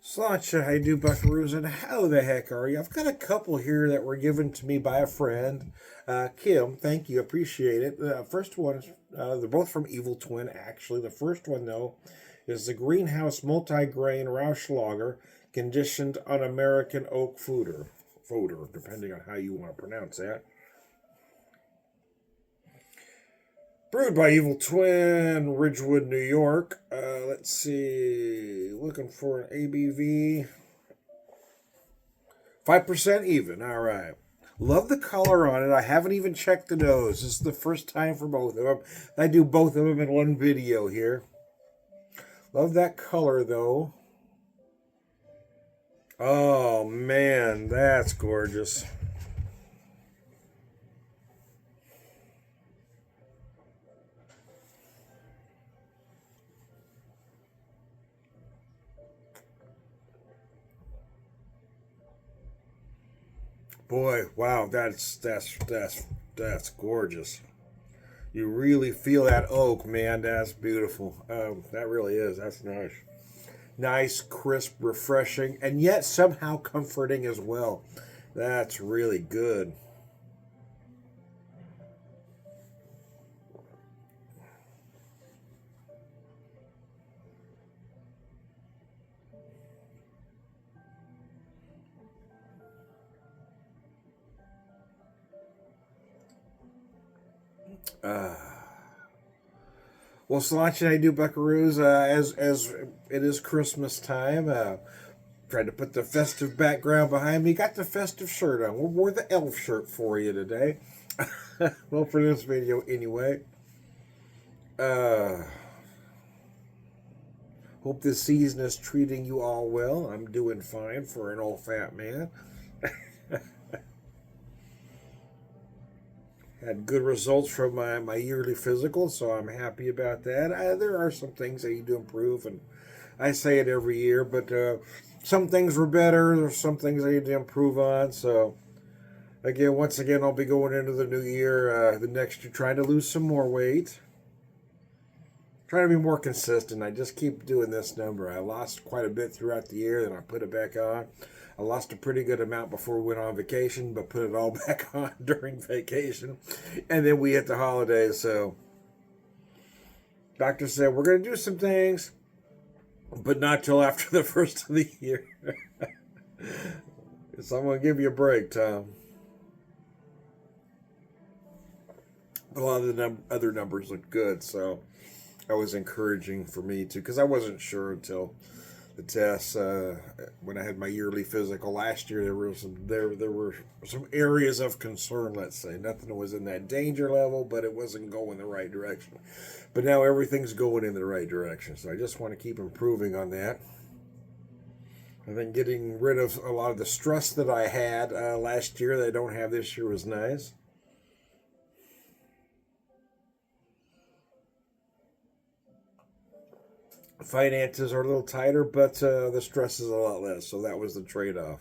Sláinte, how you do, buckaroos, and how the heck are you? I've got a couple here that were given to me by a friend. Kim, thank you, appreciate it. First one is, they're both from Evil Twin, actually. The first one, though, is the Greenhouse Multi-Grain Rauch Lager, conditioned on American oak fodder, depending on how you want to pronounce that. Brewed by Evil Twin, Ridgewood, New York. Let's see. Looking for an ABV. 5% even. All right. Love the color on it. I haven't even checked the nose. This is the first time for both of them. I do both of them in one video here. Love that color, though. Oh, man. That's gorgeous. Boy, wow, that's gorgeous. You really feel that oak, man. That's beautiful. That really is. That's nice. Nice, crisp, refreshing, and yet somehow comforting as well. That's really good. Uh, well, Solange and I do buckaroos as it is Christmas time. Tried to put the festive background behind me. Got the festive shirt on. We'll wear the elf shirt for you today. Well, for this video anyway. Uh, Hope this season is treating you all well. I'm doing fine for an old fat man. Had good results from my yearly physical, so I'm happy about that. There are some things I need to improve, and I say it every year, but some things were better. There's some things I need to improve on. So, again, once again, I'll be going into the new year, the next year, trying to lose some more weight. Trying to be more consistent. I just keep doing this number. I lost quite a bit throughout the year, then I put it back on. I lost a pretty good amount before we went on vacation, but put it all back on during vacation. And then we hit the holidays, so doctor said we're going to do some things, but not till after the first of the year. So I'm going to give you a break, Tom. A lot of the other numbers look good, so that was encouraging for me too, because I wasn't sure until the tests when I had my yearly physical last year. There were some areas of concern. Let's say nothing was in that danger level, but it wasn't going the right direction. But now everything's going in the right direction, so I just want to keep improving on that. I think getting rid of a lot of the stress that I had last year that I don't have this year was nice. Finances are a little tighter, but the stress is a lot less. So that was the trade-off.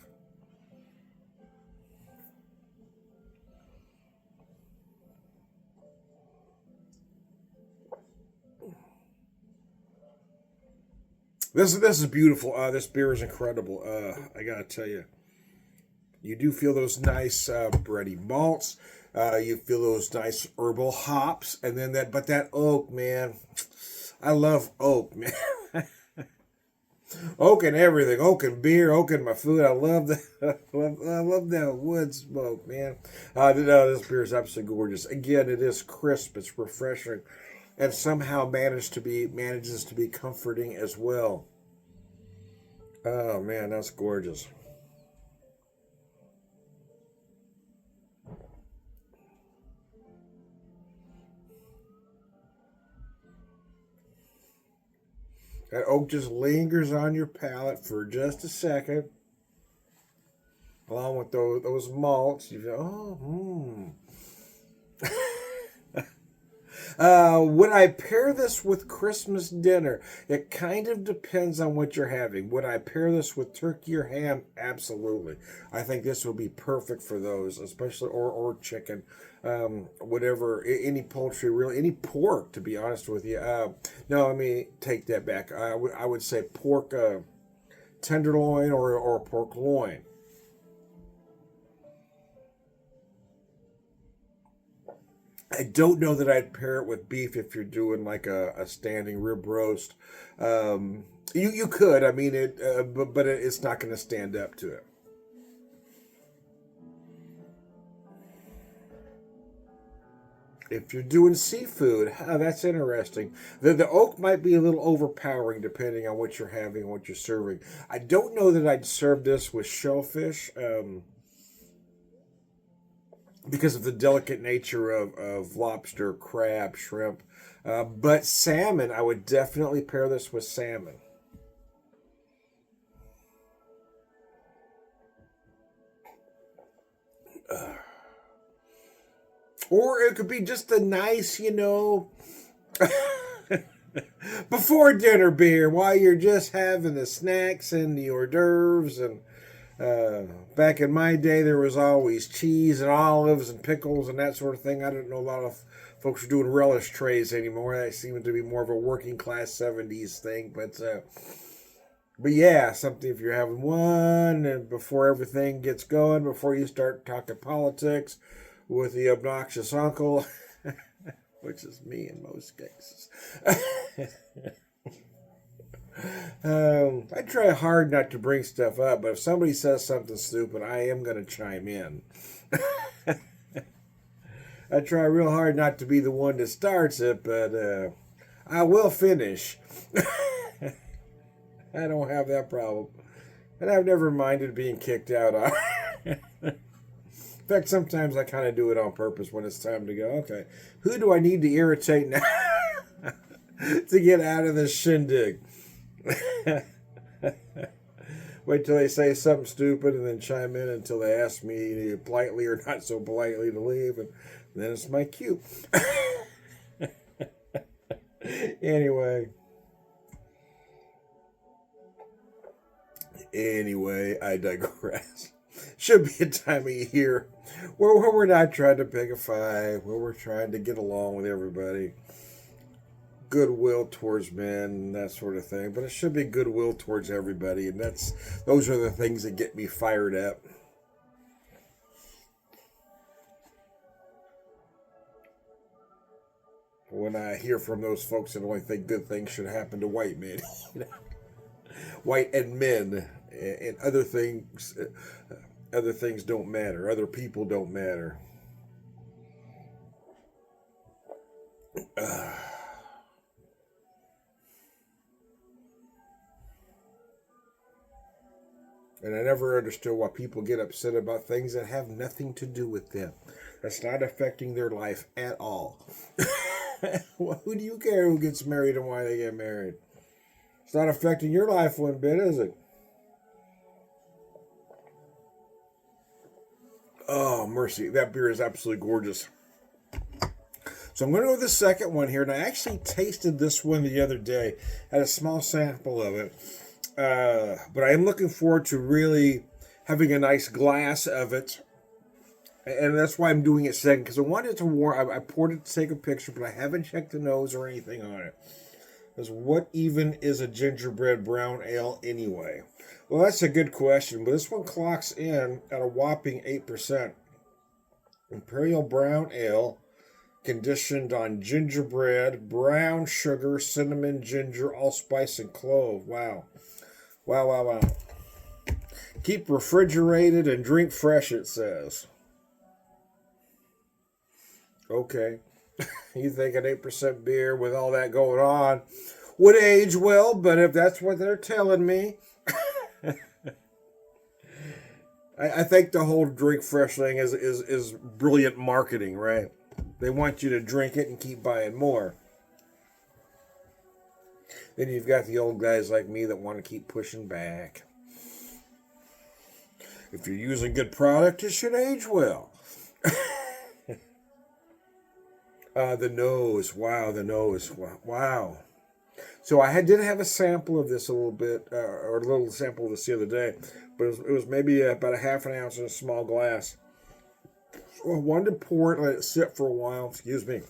This is beautiful. This beer is incredible. I gotta tell you, you do feel those nice bready malts. You feel those nice herbal hops, and then that oak, man. I love oak, man. Oak and everything, oak and beer, oak and my food. I love that. I love that wood smoke, man. No, this beer is absolutely gorgeous. Again, it is crisp, it's refreshing, and somehow manages to be comforting as well. Oh man, that's gorgeous. That oak just lingers on your palate for just a second, along with those malts. You go, oh, would I pair this with Christmas dinner? It kind of depends on what you're having. Would I pair this with turkey or ham? Absolutely. I think this would be perfect for those, especially or chicken, whatever, any poultry, really, any pork. To be honest with you, no, let me take that back. I would say pork. tenderloin or pork loin. I don't know that I'd pair it with beef if you're doing like a standing rib roast. You could, I mean it, but it's not going to stand up to it. If you're doing seafood, that's interesting. The oak might be a little overpowering depending on what you're having and what you're serving. I don't know that I'd serve this with shellfish. Because of the delicate nature of lobster, crab, shrimp. But salmon, I would definitely pair this with salmon. Or it could be just a nice, before dinner beer while you're just having the snacks and the hors d'oeuvres. And back in my day, there was always cheese and olives and pickles and that sort of thing. I don't know a lot of folks are doing relish trays anymore. That seemed to be more of a working class 70s thing. But yeah, something if you're having one and before everything gets going, before you start talking politics with the obnoxious uncle, which is me in most cases. I try hard not to bring stuff up, but if somebody says something stupid, I am going to chime in. I try real hard not to be the one that starts it, but I will finish. I don't have that problem. And I've never minded being kicked out on. In fact, sometimes I kind of do it on purpose when it's time to go, okay, who do I need to irritate now to get out of this shindig? Wait till they say something stupid and then chime in until they ask me politely or not so politely to leave, and then it's my cue. Anyway, I digress. Should be a time of year where we're not trying to pick a fight, where we're trying to get along with everybody. Goodwill towards men, that sort of thing. But it should be goodwill towards everybody, and those are the things that get me fired up. When I hear from those folks that only think good things should happen to white men, white and men, and other things don't matter. Other people don't matter. And I never understood why people get upset about things that have nothing to do with them. That's not affecting their life at all. Well, who do you care who gets married and why they get married? It's not affecting your life one bit, is it? Oh, mercy. That beer is absolutely gorgeous. So I'm going to go with the second one here. And I actually tasted this one the other day. Had a small sample of it. But I am looking forward to really having a nice glass of it. And that's why I'm doing it second. Because I wanted to warm. I poured it to take a picture, but I haven't checked the nose or anything on it. Because what even is a gingerbread brown ale anyway? Well, that's a good question. But this one clocks in at a whopping 8%. Imperial brown ale. Conditioned on gingerbread, brown sugar, cinnamon, ginger, allspice, and clove. Wow. Wow. Keep refrigerated and drink fresh, it says. Okay. You think an 8% beer with all that going on would age well, but if that's what they're telling me, I think the whole drink fresh thing is brilliant marketing, right? They want you to drink it and keep buying more. Then you've got the old guys like me that want to keep pushing back. If you're using good product, it should age well. The nose. Wow, the nose. Wow. So I did have a sample of this a little bit, or a little sample of this the other day. But it was maybe about a half an ounce in a small glass. So I wanted to pour it, let it sit for a while. Excuse me.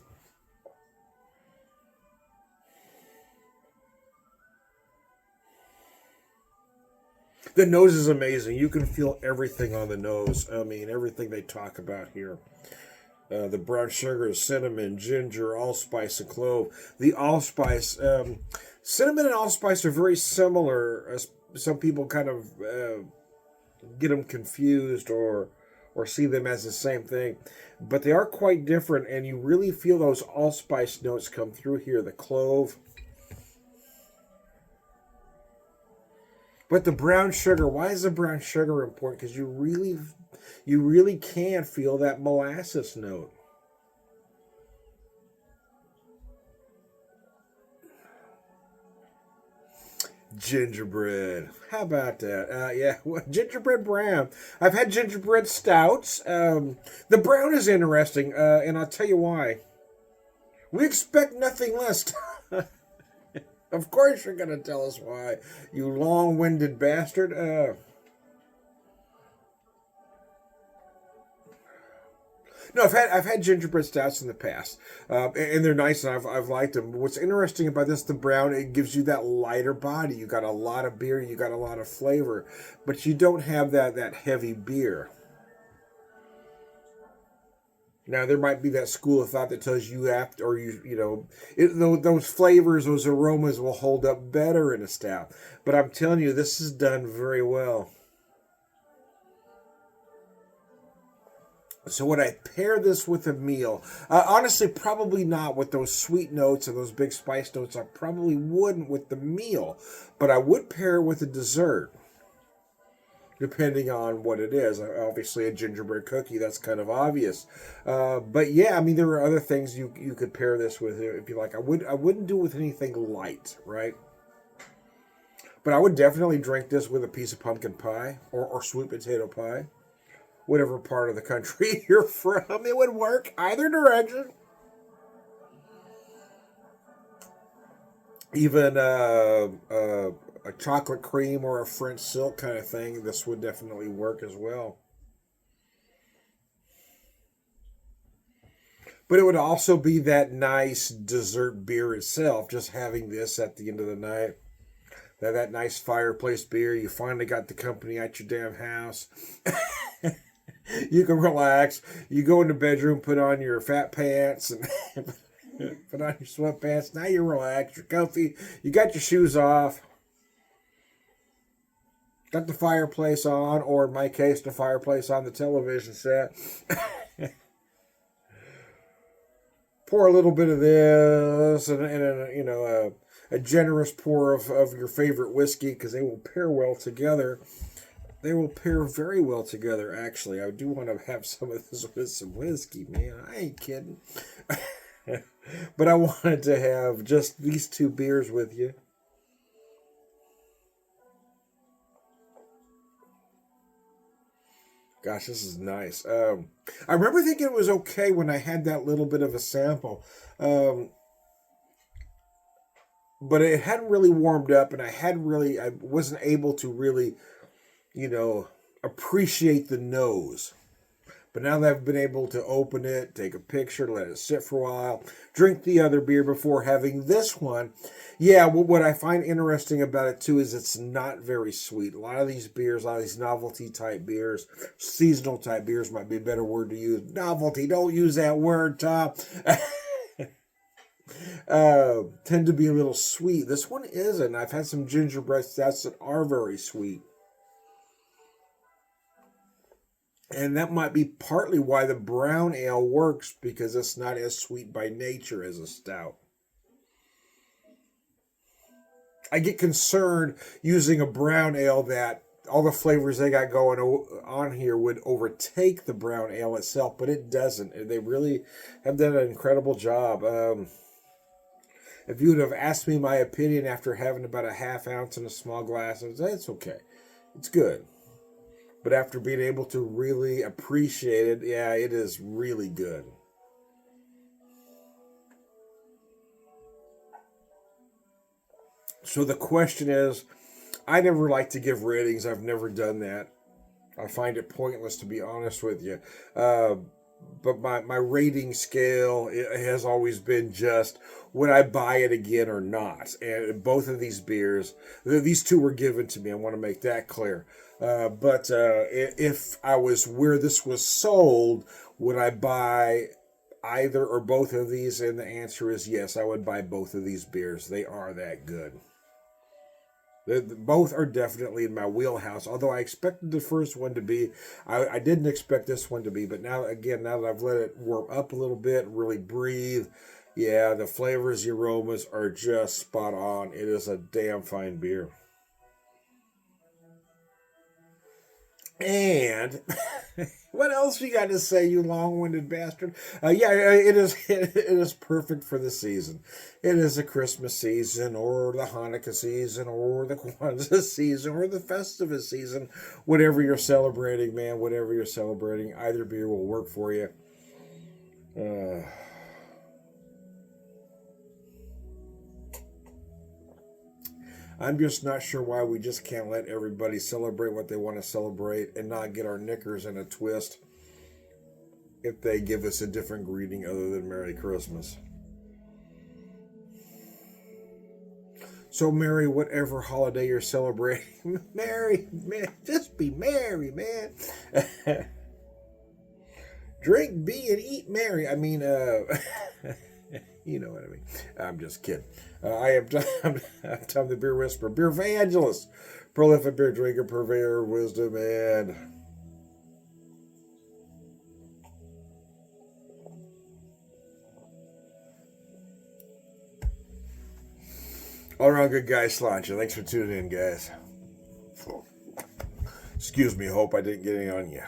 The nose is amazing. You can feel everything on the nose. I mean, everything they talk about here. The brown sugar, cinnamon, ginger, allspice, and clove. The allspice, cinnamon and allspice are very similar. Some people kind of get them confused or see them as the same thing, but they are quite different. And you really feel those allspice notes come through here. The clove. But the brown sugar, why is the brown sugar important? Because you really can feel that molasses note. Gingerbread. How about that? Yeah, well, gingerbread brown. I've had gingerbread stouts. The brown is interesting, and I'll tell you why. We expect nothing less. Of course you're going to tell us why, you long-winded bastard. No, I've had gingerbread stouts in the past, and they're nice, and I've liked them. What's interesting about this, the brown, it gives you that lighter body. You got a lot of beer, you got a lot of flavor, but you don't have that heavy beer. Now there might be that school of thought that tells you have to, or those flavors, those aromas will hold up better in a stout. But I'm telling you, this is done very well. So would I pair this with a meal? Honestly, probably not with those sweet notes and those big spice notes. I probably wouldn't with the meal, but I would pair it with a dessert, depending on what it is. Obviously, a gingerbread cookie, that's kind of obvious. But yeah, I mean, there are other things you could pair this with if you like. I wouldn't do it with anything light, right? But I would definitely drink this with a piece of pumpkin pie or sweet potato pie. Whatever part of the country you're from, it would work either direction. Even a chocolate cream or a French silk kind of thing, this would definitely work as well. But it would also be that nice dessert beer itself, just having this at the end of the night. That nice fireplace beer. You finally got the company at your damn house. You can relax. You go in the bedroom, put on your fat pants, and put on your sweatpants. Now you're relaxed. You're comfy. You got your shoes off. Got the fireplace on, or in my case, the fireplace on the television set. Pour a little bit of this, and a generous pour of your favorite whiskey, because they will pair well together. They will pair very well together, actually. I do want to have some of this with some whiskey, man. I ain't kidding. But I wanted to have just these two beers with you. Gosh, this is nice. I remember thinking it was okay when I had that little bit of a sample. But it hadn't really warmed up, and I wasn't able to really appreciate the nose. But now that I've been able to open it, take a picture, let it sit for a while, drink the other beer before having this one. Yeah, what I find interesting about it too is it's not very sweet. A lot of these beers, a lot of these novelty type beers, seasonal type beers might be a better word to use. Novelty, don't use that word, Tom. Tend to be a little sweet. This one isn't. I've had some gingerbread stouts that are very sweet. And that might be partly why the brown ale works, because it's not as sweet by nature as a stout. I get concerned using a brown ale that all the flavors they got going on here would overtake the brown ale itself, but it doesn't. They really have done an incredible job. If you would have asked me my opinion after having about a half ounce in a small glass, I would say it's okay. It's good. But after being able to really appreciate it, yeah, it is really good. So the question is, I never like to give ratings. I've never done that. I find it pointless, to be honest with you. but my rating scale has always been just would I buy it again or not. And both of these beers, these two were given to me. I want to make that clear. But if I was where this was sold, would I buy either or both of these? And the answer is yes, I would buy both of these beers. They are that good. Both are definitely in my wheelhouse. Although I expected the first one to be, I didn't expect this one to be. But now, again, now that I've let it warm up a little bit, really breathe, yeah, the flavors, the aromas are just spot on. It is a damn fine beer. And what else you got to say, you long-winded bastard? Yeah, it is. It is perfect for the season. It is the Christmas season, or the Hanukkah season, or the Kwanzaa season, or the Festivus season. Whatever you're celebrating, man. Whatever you're celebrating, either beer will work for you. Uh, I'm just not sure why we just can't let everybody celebrate what they want to celebrate and not get our knickers in a twist if they give us a different greeting other than Merry Christmas. So merry whatever holiday you're celebrating. Merry, man, just be merry, man. Drink, be, and eat merry. I mean, you know what I mean. I'm just kidding. I am I'm Tom the Beer Whisperer, Beer Evangelist, prolific beer drinker, purveyor of wisdom, and all around good guy, Slancha. Thanks for tuning in, guys. Excuse me, hope I didn't get any on you.